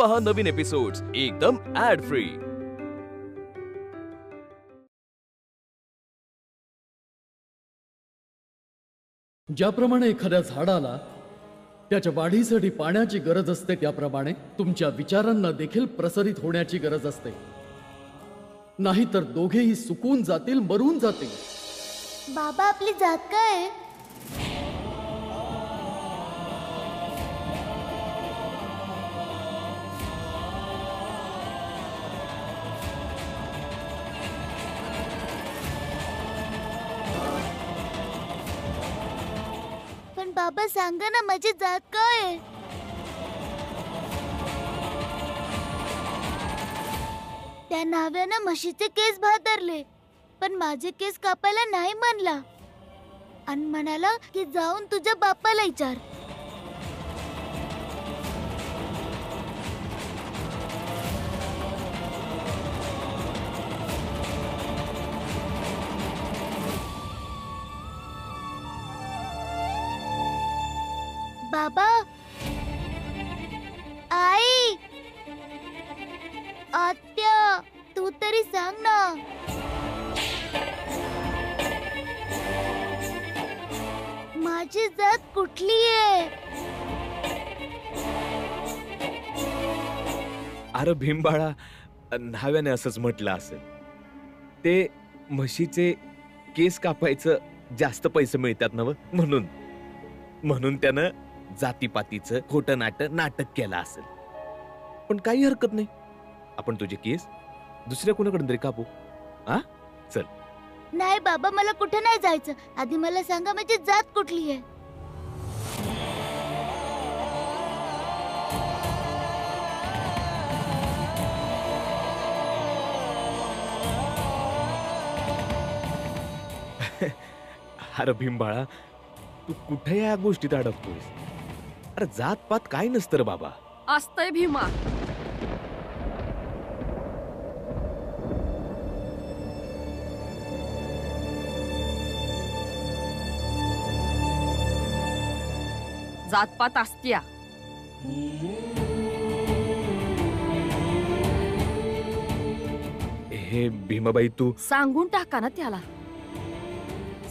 पहा नवीन एपिसोड्स एकदम add free. ज्याप्रमाणे एखाद्या झाडाला त्याच्या वाढीसाठी पाण्याची गरज असते, त्याप्रमाणे तुमच्या विचारांना देखील प्रसारित होण्याची गरज असते, नाहीतर दोघेही सुकून जातील, मरून जातील। बाबा, आपली जात काय? पण बाबा सांगा ना, माझी जात काय? त्या नाव्यानं म्हशीचे केस भादरले, पण माझे केस कापायला नाही म्हणला आणि म्हणाला की जाऊन तुझ्या बापाला विचार। बाबा, आई, आत्या, तू तरी सांग ना। माझी जात कुठली आहे? अरे भीमबाळा, न्हाव्याने असंच म्हटलं असेल। ते म्हशीचे केस कापायचं जास्त पैसे मिळतात नव, म्हणून त्यानं जातीपातीचं खोटं नाटक केलं असेल। पण काही हरकत नाही, आपण तुझे केस दुसऱ्या कोणाकडून तरी कापू। हा, चल। नाही बाबा, मला कुठे नाही जायचं, आधी मला सांगा माझी जात कुठली आहे। अरे भीमबाळा, तू कुठे या गोष्टीत अडकतोयस? अरे जातपात काय नसतं रे बाबा। असतंय भीमा। जातपात असत्या। हे भीमाबाई, तू सांगून टाका ना त्याला,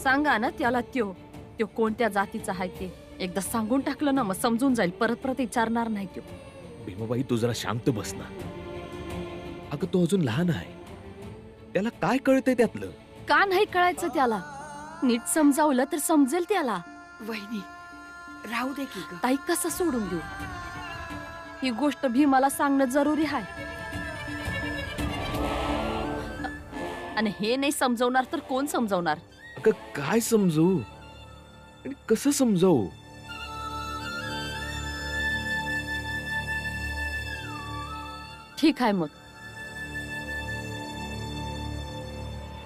सांगा ना त्याला त्यो कोणत्या जातीचा आहे ते एकदा सांगून टाकलं ना, मग समजून जाईल, परत विचारणार नाही त्यो। भीमाबाई, तू जरा शांत बस ना। अगं तो अजून लहान आहे, त्याला काय कळतंय त्यातलं? का नाही कळायचं त्याला? नीट समजावलं तर समजेल त्याला। वहिनी, राहू दे की ग। ताई, कसं सोडून देऊ? ही गोष्ट भीमाला सांगणं जरुरी आहे, आणि हे नाही समजवणार तर कोण समजवणार? अगं काय समजू आणि कसं समजावू? ठीक आहे, मग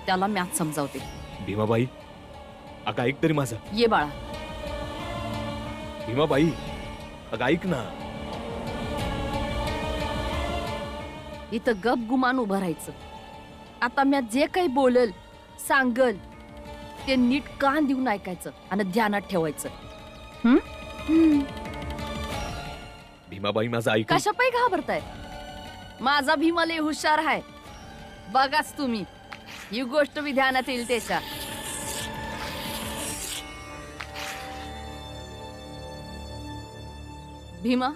त्याला मॅथ समजावते। भीमाबाई, अगं ऐक तरी माझं। ये बाळा। भीमाबाई, अगं ऐक ना। इथं गप गुमान उभं राहायचं। आता मी जे काही बोलल सांगल ते नीट कान देऊन ऐकायचं आणि ध्यानात ठेवायचं। भीमाबाई, माझं ऐक। कशा पायी घाबरताय? माझा भीमा लय हुशार आहे, बघाच तुम्ही। ही गोष्ट मी ध्यानात येईल त्याच्या। भीमा,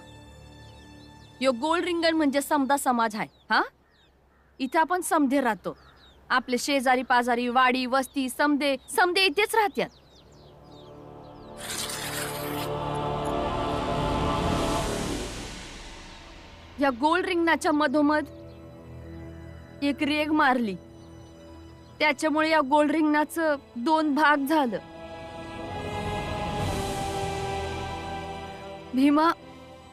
यो गोल रिंगण म्हणजे समदा समाज आहे। हा, इथे आपण समधे राहतो, आपले शेजारी पाजारी, वाडी वस्ती समधे इथेच राहत्यात। या गोल रिंगणाच्या मधोमध एक रेग मारली, त्याच्यामुळे या गोल रिंगणाचं 2 भाग झालं। भीमा,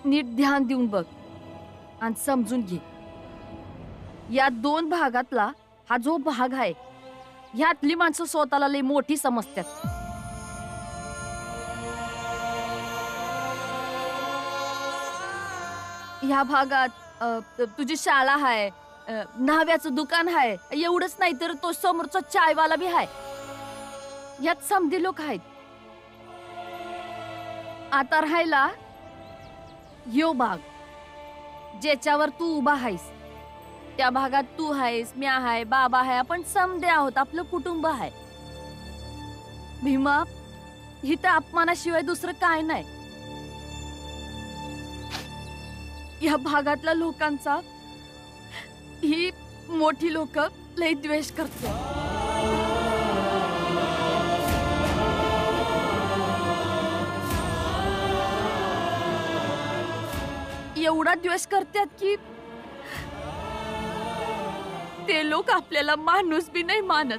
नीट ध्यान देऊन बघ आणि समजून घे। या 2 भागातला हा जो भाग आहे, ह्यातली माणसं स्वतःला लई मोठी समजतात। ह्या भागात तुझी शाळा आहे, न्हाव्याचं दुकान आहे, एवढंच नाही तर तो समोरचा चायवाला बी आहे। यात समधी लोक आहेत। आता राहिला यो भाग, ज्याच्यावर तू उभा आहेस त्या भागात तू आहेस, मी आहे, बाबा आहे, आपण समदे आहोत, आपलं कुटुंब आहे. भीमा, इथं अपमानाशिवाय दुसरं काय नाही. या भागातल्या लोकांचा ही मोठी लोक लय द्वेष करतात. एवढा द्वेष करतात की ते लोक आपल्याला माणूस बी नाही मानत.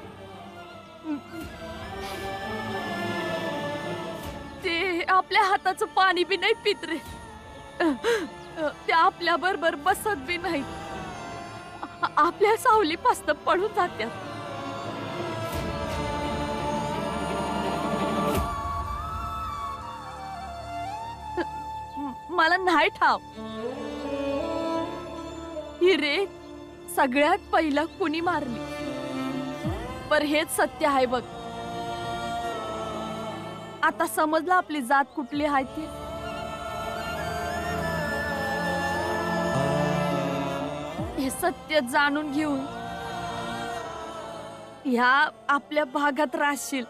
ते आपल्या हाताचं पाणी बी नाही पित रे. ते आपल्या बरोबर बसत बी नाही. आपल्या सावलीपासून पडून जातात. मला नाही ठाव ही रेत सगळ्यात पहिला कुणी मारली, पर हेच सत्य आहे बघ. आता समजलं आपली जात कुठली आहे ती. हे सत्य जाणून घेऊन ह्या आपल्या भागात राहशील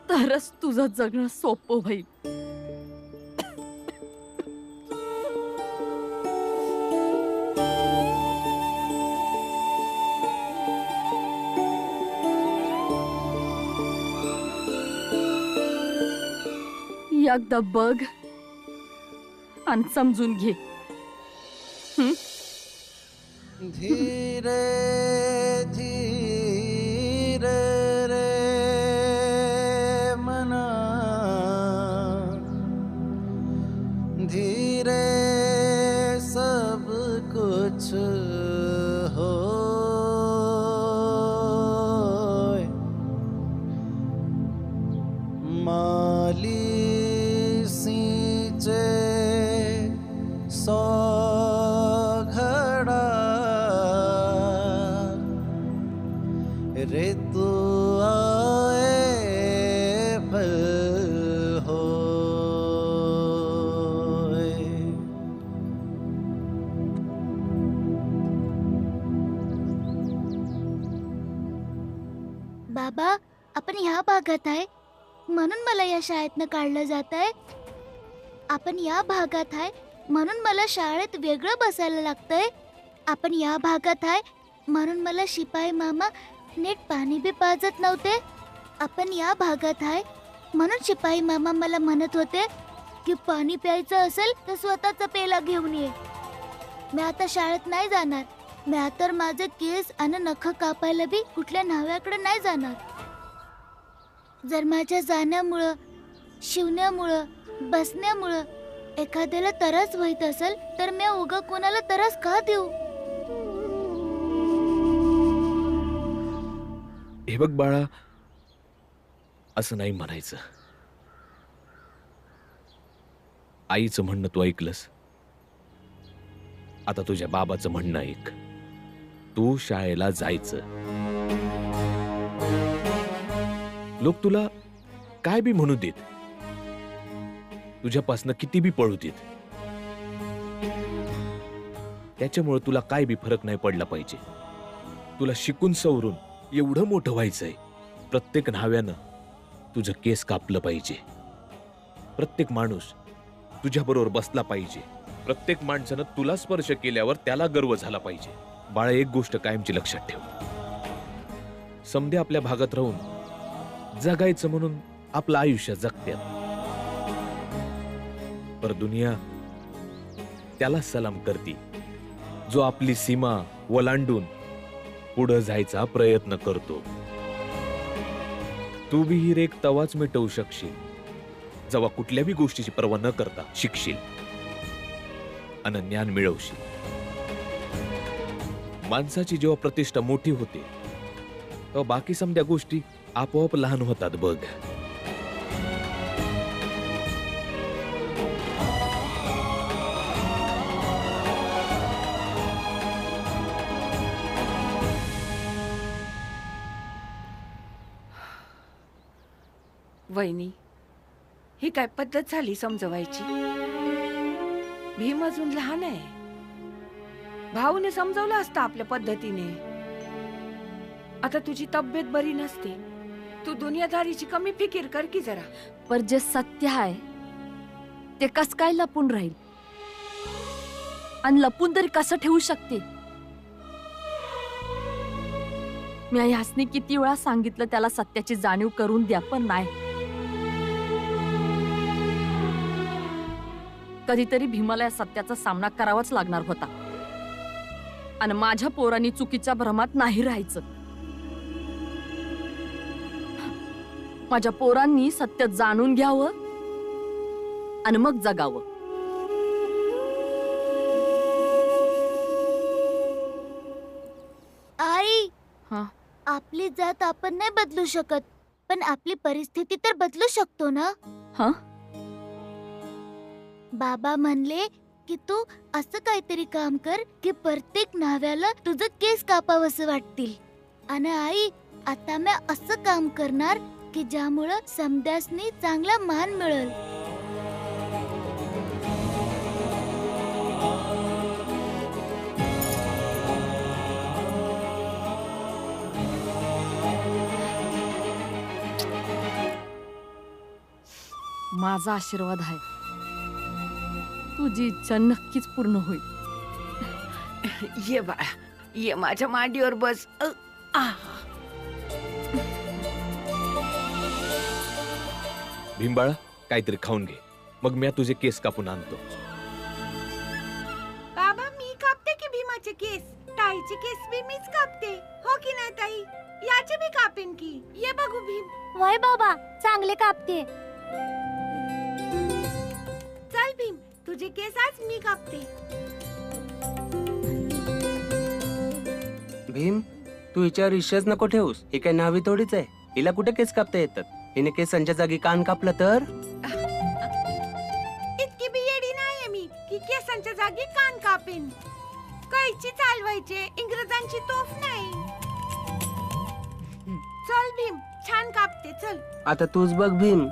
तरच तुझं जगणं सोपं होईल. एकदा बघ आणि समजून घे. धीरे धीरे रे मना धीरे सब कुछ हो माली सींचे सौ घड़ा ऋतु आए फल होए. बाबा, आपण ह्या भागात आहे म्हणून मला या शाळेतनं काढलं जात आहे. आपण या भागात आहे म्हणून मला शाळेत वेगळं बसायला लागतंय. आपण या भागात आहे म्हणून मला शिपाई मामा नीट पाणी बी पाजत नव्हते. आपण या भागात आहे म्हणून शिपाई मामा मला म्हणत होते की पाणी प्यायचं असेल तर स्वतःचा पेला घेऊन ये. मी आता शाळेत नाही जाणार. मी आता माझे केस आणि नख कापायला बी कुठल्या न्हाव्याकडे नाही जाणार. जर माझ्या जाण्यामुळं, शिवण्यामुळं, बसण्यामुळं एखाद्याला त्रास होत असेल तर मी उगा कोणाला त्रास का देऊ. हे बघ बाळा, असं नाही म्हणायचं. आईचं म्हणणं तू ऐकलंस, आता तुझ्या बाबाचं म्हणणं ऐक. तू शाळेला जायचं. लोक तुला काय बी म्हणू देत, तुझ्यापासनं किती बी पळू देत, त्याच्यामुळे तुला काय बी फरक नाही पडला पाहिजे. तुला शिकून सवरून एवढं मोठं व्हायचंय. प्रत्येक न्हाव्यानं तुझं केस कापलं पाहिजे. प्रत्येक माणूस तुझ्या बरोबर बसला पाहिजे. प्रत्येक माणसानं तुला स्पर्श केल्यावर त्याला गर्व झाला पाहिजे. बाळा, एक गोष्ट कायमची लक्षात ठेव. समधे आपल्या भागात राहून जगायचं म्हणून आपलं आयुष्य जगत्यात, पर दुनिया त्याला सलाम करती जो आपली सीमा ओलांडून पुढं जायचा प्रयत्न करतो. तू बी ही रेख तवाच मिटवू शकशील जेव्हा कुठल्याही गोष्टीची पर्वा न करता शिकशील आणि ज्ञान मिळवशील. माणसाची जेव्हा प्रतिष्ठा मोठी होते तेव्हा बाकी समध्या गोष्टी आपोआप लहान होतात बघ. वहिनी, ही काय पद्धत झाली समजवायची. भीम अजून लहान आहे. भाऊने समजावलं असतं आपल्या पद्धतीने. आता तुझी तब्येत बरी नसते, तू दुनियादारीची कमी फिकीर कर की जरा. पर जे सत्य आहे ते कस काय लपून राहील, आणि लपून तरी कसं ठेवू शकते. मी ह्यासनी किती वेळा सांगितलं त्याला सत्याची जाणीव करून द्या, पण नाही. कधीतरी भीमाला या सत्याचा सामना करावाच लागणार होता, आणि माझ्या पोरांनी चुकीच्या भ्रमात नाही राहायचं. माझ्या पोरांनी सत्य जाणून घ्यावं आणि मग जगावं. आई, हा? आपली जात आपण नाही बदलू शकत, पण आपली परिस्थिती तर बदलू शकतो ना. हा? बाबा म्हणले की तू असं काहीतरी काम कर की प्रत्येक न्हाव्याला तुझं केस कापावंसं वाटतील. आणि आई, आता मी असं काम करणार की ज्यामुळं समद्यासनी चांगला मान मिळेल. माझा आशीर्वाद आहे, तुझी इच्छा नक्कीच पूर्ण होईल. ये बाळा, ये माझ्या मांडीवर बस. भीमबाळा, काहीतरी खाऊन घे, मग मी तुझे केस कापून आणतो. बाबा, मी कापते की भीमाचे केस? ताईचे केस बी मीच कापते, हो की नाही ताई? याचे बी कापेन की. ये बघू भीम. वय बाबा, चांगले कापते. चल भीम, तुझे केस आज मी कापते. भीम, तू हिच्यावर विश्वास नको ठेवूस. ही काय नावी थोडीच आहे. हिला कुठे केस कापता येतात. हिने केसांच्या जागी कान कापलं तर? इतकी बी येडी नाहीये मी की केसांच्या जागी कान कापेन. कैची चालवायचे, इंग्रजांची तोफ नाही. चल भीम, छान कापते. चल आता तूच बघ भीम.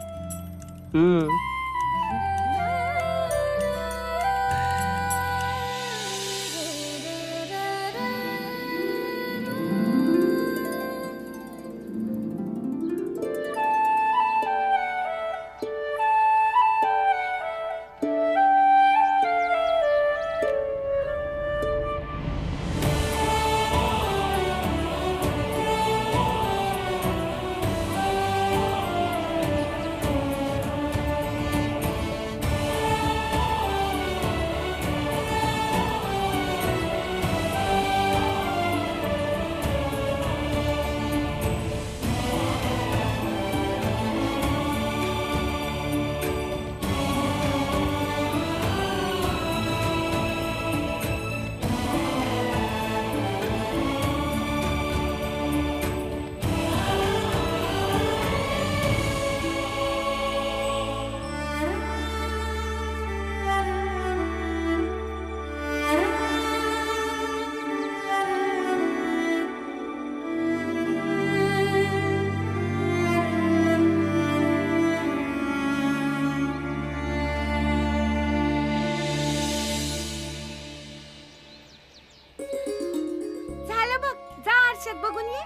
बघून ये.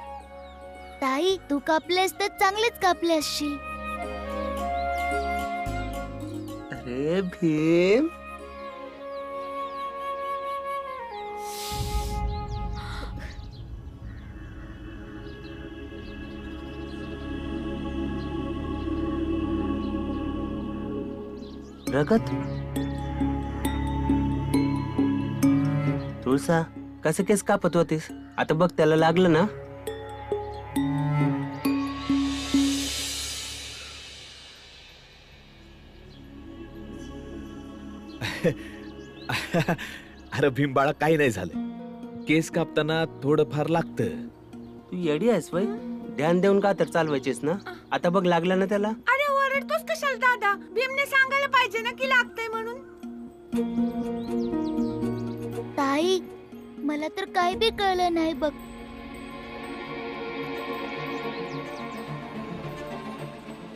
ताई, तू कापलेस तर चांगलेच कापले असशील. अरे भीम, प्रगत, तुळसा, कसं केस कापत होतीस? आता बघ, त्याला लागलं ना. अरे भीमबाळा, काही नाही झालं. केस कापताना थोडं फार लागतं. तू येडी आहेस वय? ध्यान देऊन का तर चालवायचीस ना. आता बघ, लागलं ना त्याला. अरे ओरडतोस कशाला दादा? भीमने सांगायला पाहिजे ना की लागतंय म्हणून. ताई, मला तर काही बी कळलं नाही बघ.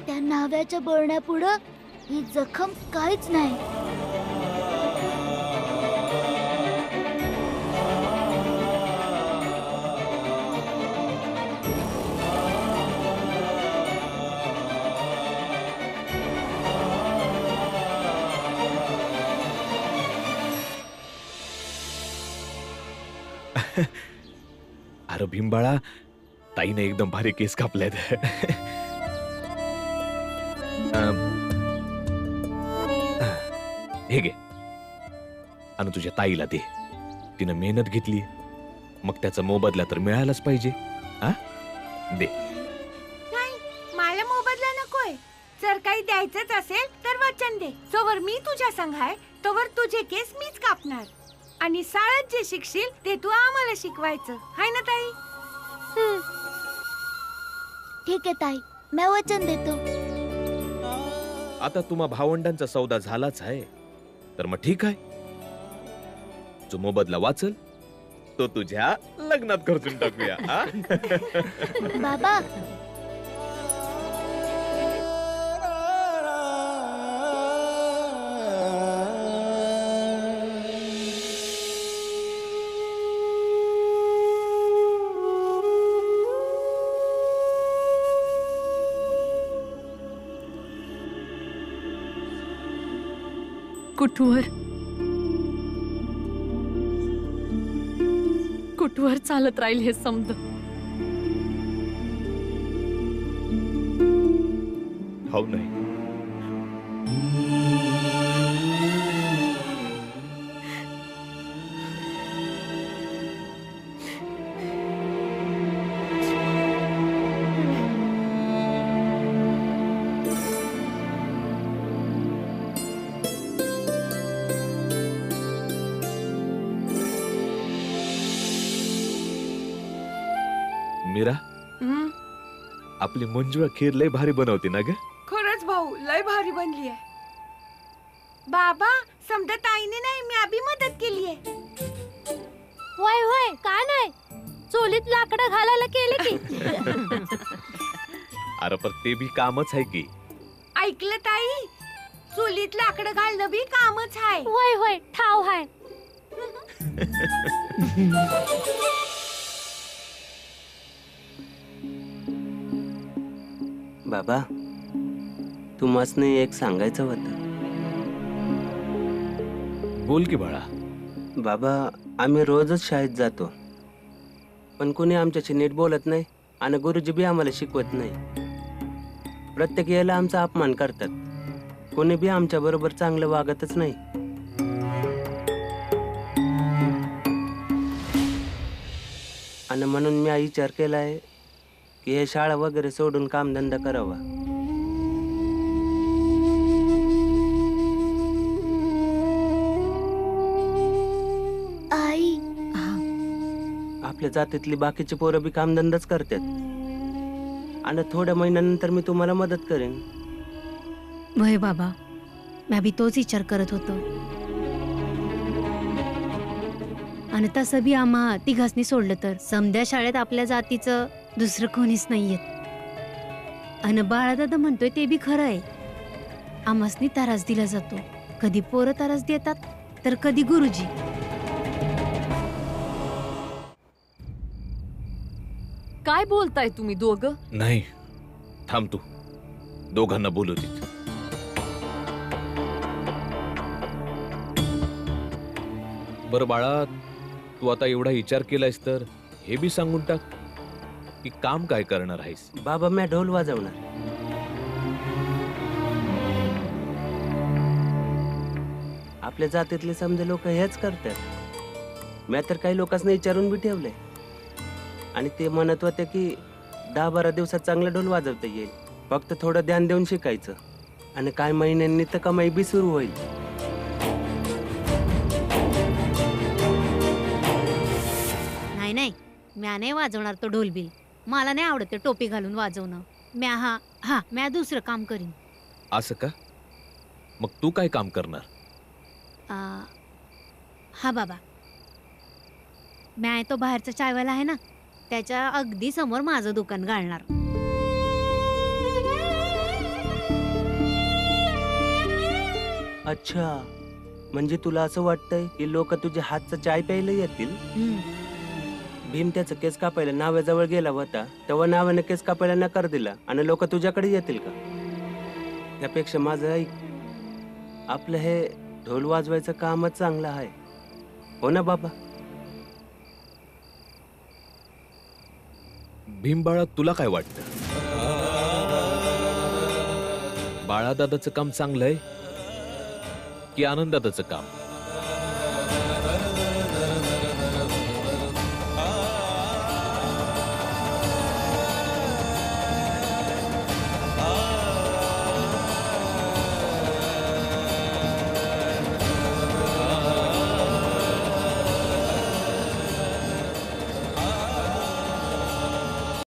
त्या नाव्याच्या बोलण्यापुढं ही जखम काहीच नाही. अरे भीमबाळा, ताईने एकदम भारी केस कापल्यात. हे घे आणि तुझ्या ताईला दे. तिनं मेहनत घेतली, मग त्याचा मोबदला तर मिळालाच पाहिजे. हा, दे. नाही, मला मोबदला नकोय. जर काही द्यायचंच असेल तर वचन दे. जोवर मी तुझ्या संग आहे तोवर तुझे केस मीच कापणार, आणि शाळेत जे शिकशील ते तू आम्हाला शिकवायचं, हाय ना ताई? ठीक आहे ताई, मी वचन देतो. आता तुम्हा भावंडांचा सौदा झालाच आहे, तर मग ठीक आहे. जो मोबदला वाचल तो तुझ्या लग्नात खर्चून टाकूया. हा? बाबा, कुठवर चालत राहील हे समज. हो नाही. मीरा, आपली मंजुळा खीर लय भारी बनवते ना ग. खरंच भाऊ, लय भारी बनली आहे. बाबा, समजा ताईने नाही, मी अभी मदत केली आहे. होय होय, का नाही, चोलीत लाकडं घालायला केले की. अरे पण ते भी कामच आहे की. ऐकलं ताई, चुलीत लाकडं घालणं बी कामच आहे. होय होय, ठाव हाय. बाबा, तुम्हासने एक सांगायचं होतं. बोल की बाळा. बाबा, आम्ही रोजच शाळेत जातो, पण कोणी आमच्याशी नीट बोलत नाही आणि गुरुजी बी आम्हाला शिकवत नाही. प्रत्येक याला आमचा अपमान करतात. कोणी बी आमच्या बरोबर चांगलं वागतच नाही. आणि म्हणून मी विचार केलाय की हे शाळा वगैरे सोडून कामधंदा करावा. आई, आपल्या जातीतली बाकीची पोरं बी कामधंदाच करतात, आणि थोड्या महिन्यानंतर मी तुम्हाला मदत करेन. वय बाबा, मी बी तोच विचार करत होतो. आणि तसं बी आम्हा तिघांनी सोडलं तर समध्या शाळेत आपल्या जातीचं दुसरं कोणीच नाहीयेत. अन बाळादादा म्हणतोय ते बी खरं आहे. आम्हासनी त्रास दिला जातो. कधी पोरं त्रास देतात तर कधी गुरुजी. काय बोलताय तुम्ही दोघं? नाही, थांब तू. दोघांना बोलू दे. बरं बाळा, तू आता एवढा विचार केलायस तर हे बी सांगून टाक की काम काय करणार आहेस. बाबा, मी ढोल वाजवणार. आपल्या जातीतले समजे लोक हेच करतात. मी तर काही लोकांना विचारून बी ठेवलंय, आणि ते म्हणत होते की 10-12 दिवसात चांगला ढोल वाजवता येईल. फक्त थोडं ध्यान देऊन शिकायचं, आणि काही महिन्यांनी तर कमाई बी सुरू होईल. नाही नाही, म्या नाही वाजवणार तो ढोलबिल. मला नाही आवडत ते टोपी घालून वाजवणं. म्या दुसरं काम करीन. असं का? मग तू काय काम करणार? हा बाबा, म्या तो बाहेरचा चायवाला आहे ना, त्याच्या अगदी समोर माझं दुकान घालणार. अच्छा, म्हणजे तुला असं वाटतंय की लोक तुझ्या हातचा चाय प्यायला येतील? भीम त्याचा केस कापायला नाव्याजवळ गेला होता, तेव्हा नावाने केस कापायला नकार दिला, आणि लोक तुझ्याकडे येतील का? त्यापेक्षा माझं ऐक, आपलं हे ढोल वाजवायचं कामच चांगलं आहे, हो ना बाबा? भीमबाळा तुला काय वाटतं? बाळादादाचं काम चांगलं आहे की आनंददादाचं काम?